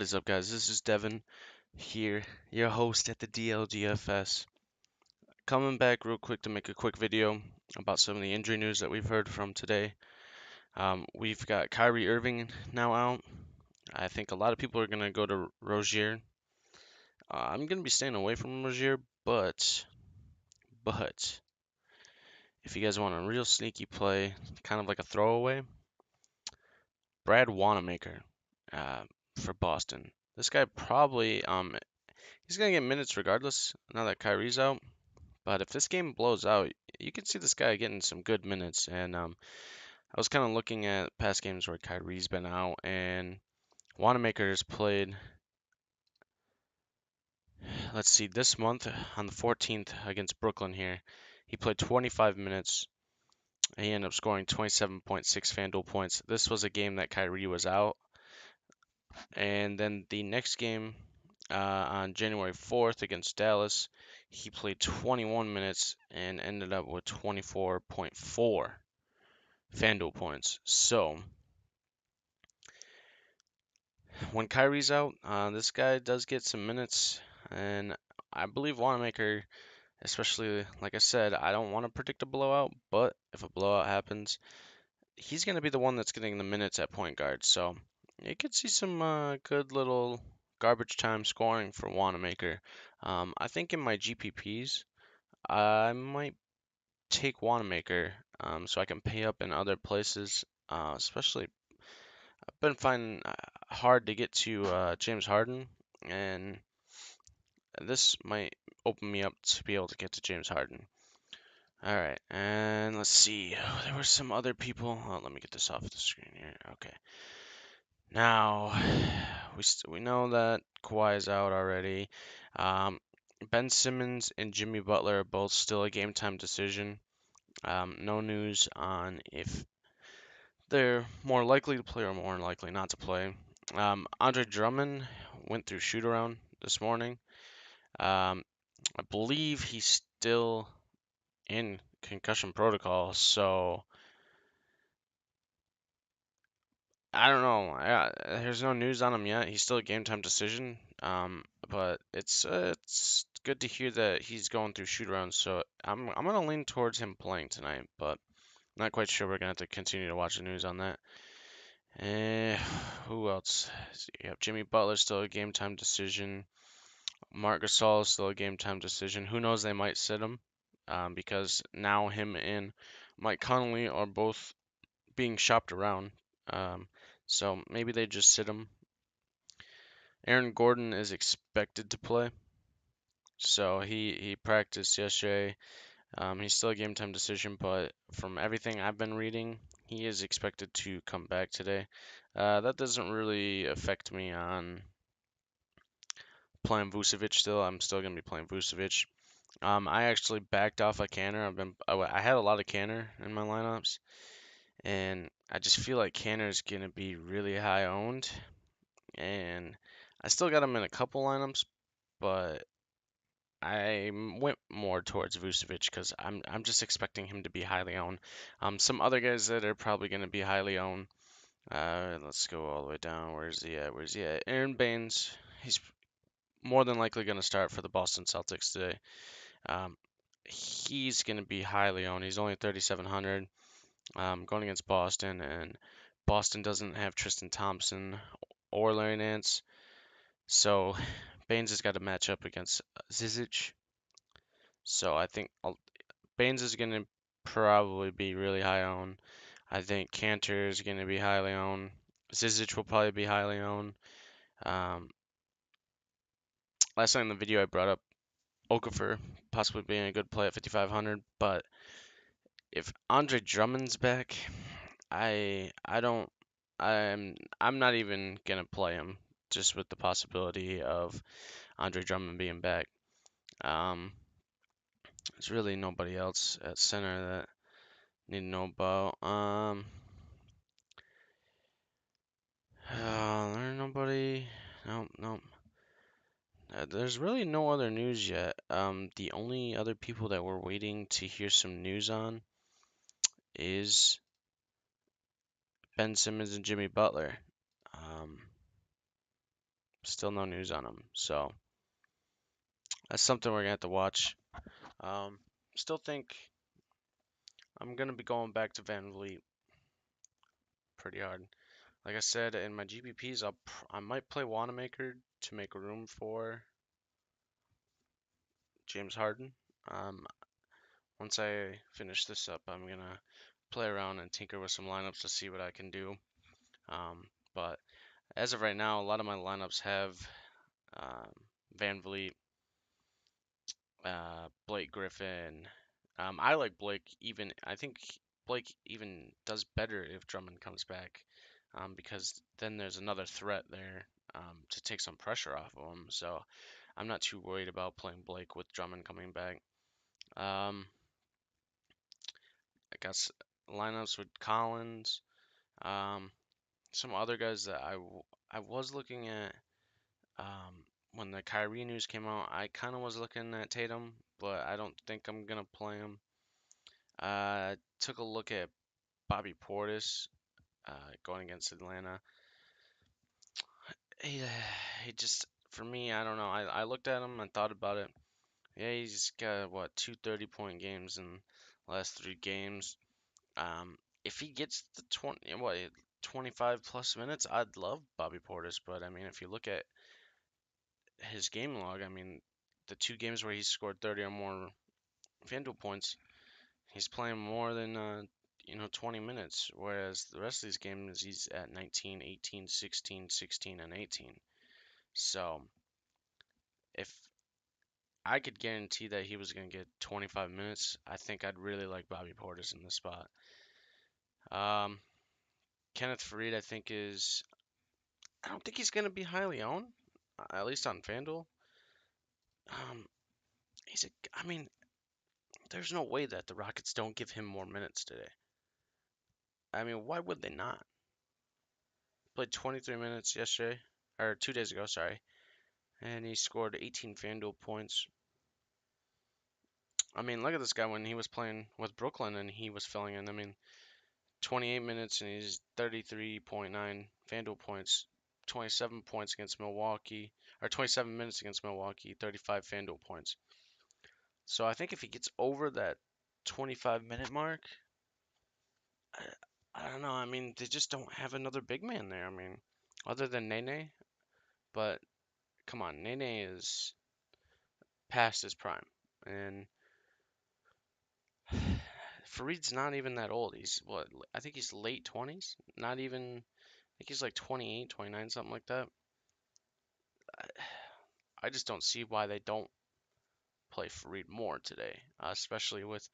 What is up, guys? This is Devin here, your host at the DLDFS. Coming back real quick to make a quick video about some of the injury news that we've heard from today. We've got Kyrie Irving now out. I think a lot of people are going to go to Rozier. I'm going to be staying away from Rozier, but if you guys want a real sneaky play, kind of like a throwaway, Brad Wanamaker uh, for Boston. This guy probably he's gonna get minutes regardless now that Kyrie's out. But if this game blows out, you can see this guy getting some good minutes. And I was kind of looking at past games where Kyrie's been out, and Wanamaker has played. Let's see, this month on the 14th against Brooklyn here, he played 25 minutes. And he ended up scoring 27.6 FanDuel points. This was a game that Kyrie was out. And then the next game on January 4th against Dallas, he played 21 minutes and ended up with 24.4 FanDuel points. So when Kyrie's out, this guy does get some minutes, and I believe Wanamaker, especially like I said, I don't want to predict a blowout, but if a blowout happens, he's going to be the one that's getting the minutes at point guard. So you could see some good little garbage time scoring for Wanamaker. I think in my GPPs, I might take Wanamaker so I can pay up in other places. Especially, I've been finding hard to get to James Harden, and this might open me up to be able to get to James Harden. All right, and let's see. There were some other people. Oh, let me get this off the screen here. Okay. Now, we know that Kawhi is out already. Um, Ben Simmons and Jimmy Butler are both still a game time decision. No news on if they're more likely to play or more likely not to play. Andre Drummond went through shoot around this morning. I believe he's still in concussion protocol, so I don't know. There's no news on him yet. He's still a game time decision. But it's good to hear that he's going through shoot arounds. So I'm gonna lean towards him playing tonight, but not quite sure. We're gonna have to continue to watch the news on that. Eh, who else? You have Jimmy Butler still a game time decision. Marc Gasol is still a game time decision. Who knows? They might sit him, because now him and Mike Conley are both being shopped around. Um, so maybe they just sit him. Aaron Gordon is expected to play, so he practiced yesterday. He's still a game time decision, but from everything I've been reading, he is expected to come back today. That doesn't really affect me on playing Vucevic still. I'm still gonna be playing Vucevic. I actually backed off a Canner. I had a lot of Canner in my lineups, and I just feel like Canner is gonna be really high owned, and I still got him in a couple lineups, but I went more towards Vucevic because I'm just expecting him to be highly owned. Some other guys that are probably going to be highly owned. Let's go all the way down. Where's he at? Where's he at? Aaron Baines. He's more than likely going to start for the Boston Celtics today. He's going to be highly owned. He's only 3,700. Going against Boston, and Boston doesn't have Tristan Thompson or Larry Nance, so Baines has got to match up against Zizic. So I think Baines is going to probably be really high owned. I think Cantor is going to be highly owned. Zizic will probably be highly owned. Um, Last night in the video I brought up Okafor possibly being a good play at 5,500, but if Andre Drummond's back, I don't I'm not even gonna play him just with the possibility of Andre Drummond being back. Um, there's really nobody else at center that need to know about. There's nobody. Nope, nope. There's really no other news yet. The only other people that we're waiting to hear some news on is Ben Simmons and Jimmy Butler. Um, Still no news on him. So that's something we're gonna have to watch. Um, Still think I'm gonna be going back to Van Vliet pretty hard. Like I said in my GPPs, I might play Wanamaker to make room for James Harden. Um, Once I finish this up, I'm gonna play around and tinker with some lineups to see what I can do. But as of right now, a lot of my lineups have um, Van Vliet, Blake Griffin. I like Blake even. I think Blake even does better if Drummond comes back, because then there's another threat there to take some pressure off of him. So I'm not too worried about playing Blake with Drummond coming back. Um, I got lineups with Collins. Um, some other guys that I was looking at when the Kyrie news came out. I kind of was looking at Tatum, but I don't think I'm gonna play him. Took a look at Bobby Portis going against Atlanta. He, he just, for me, I don't know. I looked at him and thought about it. Yeah, he's got what 2 30-point games in the last 3 games. If he gets the 25 plus minutes, I'd love Bobby Portis. But I mean, if you look at his game log, I mean, the 2 games where he scored 30 or more FanDuel points, he's playing more than 20 minutes, whereas the rest of these games he's at 19, 18, 16, 16, and 18. So if I could guarantee that he was going to get 25 minutes, I think I'd really like Bobby Portis in this spot. Um, Kenneth Faried, I think I don't think he's going to be highly owned, at least on FanDuel. Um, I mean, there's no way that the Rockets don't give him more minutes today. I mean, why would they not? Played 23 minutes yesterday, or 2 days ago, sorry, and he scored 18 FanDuel points. I mean, look at this guy when he was playing with Brooklyn and he was filling in. I mean, 28 minutes and he's 33.9 FanDuel points, 27 points against Milwaukee, or 27 minutes against Milwaukee, 35 FanDuel points. So I think if he gets over that 25-minute mark, I, I don't know. I mean, they just don't have another big man there. I mean, other than Nene, but come on, Nene is past his prime, and Farid's not even that old. He's what? I think he's late 20s. Not even. I think he's like 28, 29, something like that. I just don't see why they don't play Farid more today, especially with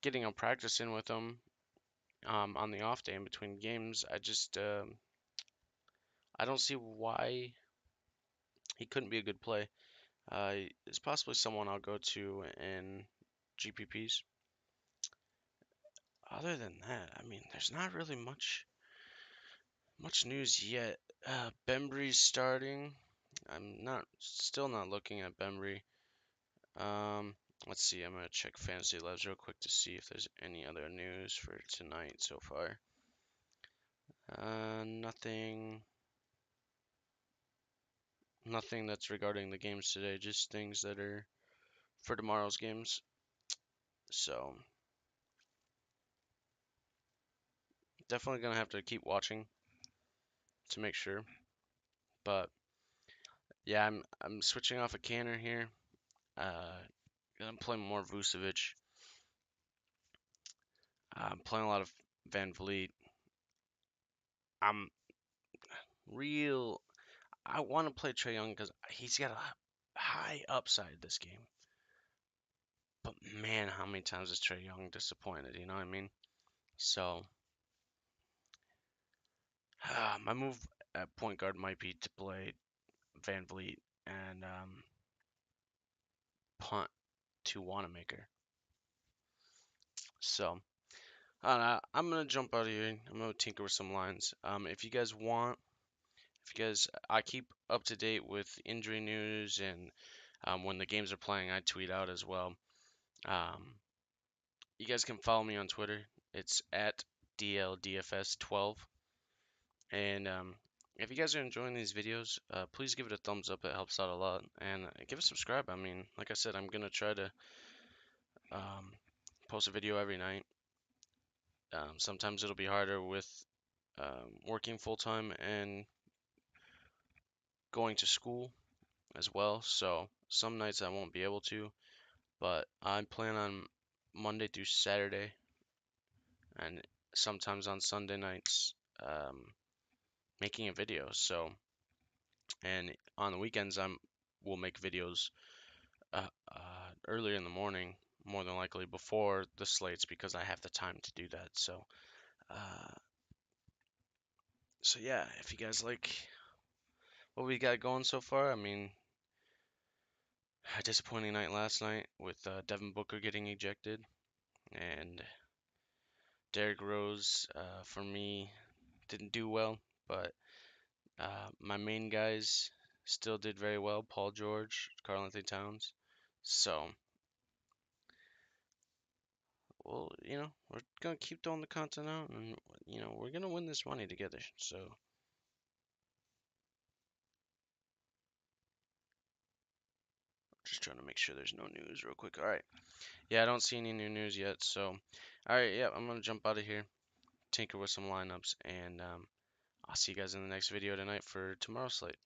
getting a practice in with him on the off day in between games. I don't see why he couldn't be a good play. It's possibly someone I'll go to in GPPs. Other than that, I mean, there's not really much news yet. Bembry's starting. I'm still not looking at Bembry. Let's see. I'm gonna check Fantasy Labs real quick to see if there's any other news for tonight so far. Nothing. Nothing that's regarding the games today. Just things that are for tomorrow's games. So definitely gonna have to keep watching to make sure. But yeah, I'm switching off a canner here. I'm playing more Vucevic. I'm playing a lot of Van Vliet. I'm real. I want to play Trae Young because he's got a high upside this game. But man, how many times has Trae Young disappointed? You know what I mean? So my move at point guard might be to play Van Vliet and punt to Wanamaker. So I'm gonna jump out of here. I'm gonna tinker with some lines. If you guys want, if you guys, I keep up to date with injury news and when the games are playing, I tweet out as well. Um, you guys can follow me on Twitter. It's at DLDFS 12. And if you guys are enjoying these videos, please give it a thumbs up. It helps out a lot. And give a subscribe. I mean, like I said, I'm gonna try to um, post a video every night. Sometimes it'll be harder with working full time and going to school as well. So some nights I won't be able to, but I plan on Monday through Saturday and sometimes on Sunday nights making a video. So, and on the weekends will make videos earlier in the morning, more than likely before the slates because I have the time to do that. Uh, so yeah, if you guys like what we got going so far, I mean, a disappointing night last night with Devin Booker getting ejected and Derrick Rose, for me, didn't do well, but my main guys still did very well. Paul George, Karl Anthony Towns. So, well, we're gonna keep throwing the content out, and we're gonna win this money together. So, just trying to make sure there's no news real quick. All right. Yeah, I don't see any new news yet. So, all right. Yeah, I'm gonna jump out of here, tinker with some lineups, and I'll see you guys in the next video tonight for tomorrow's slate.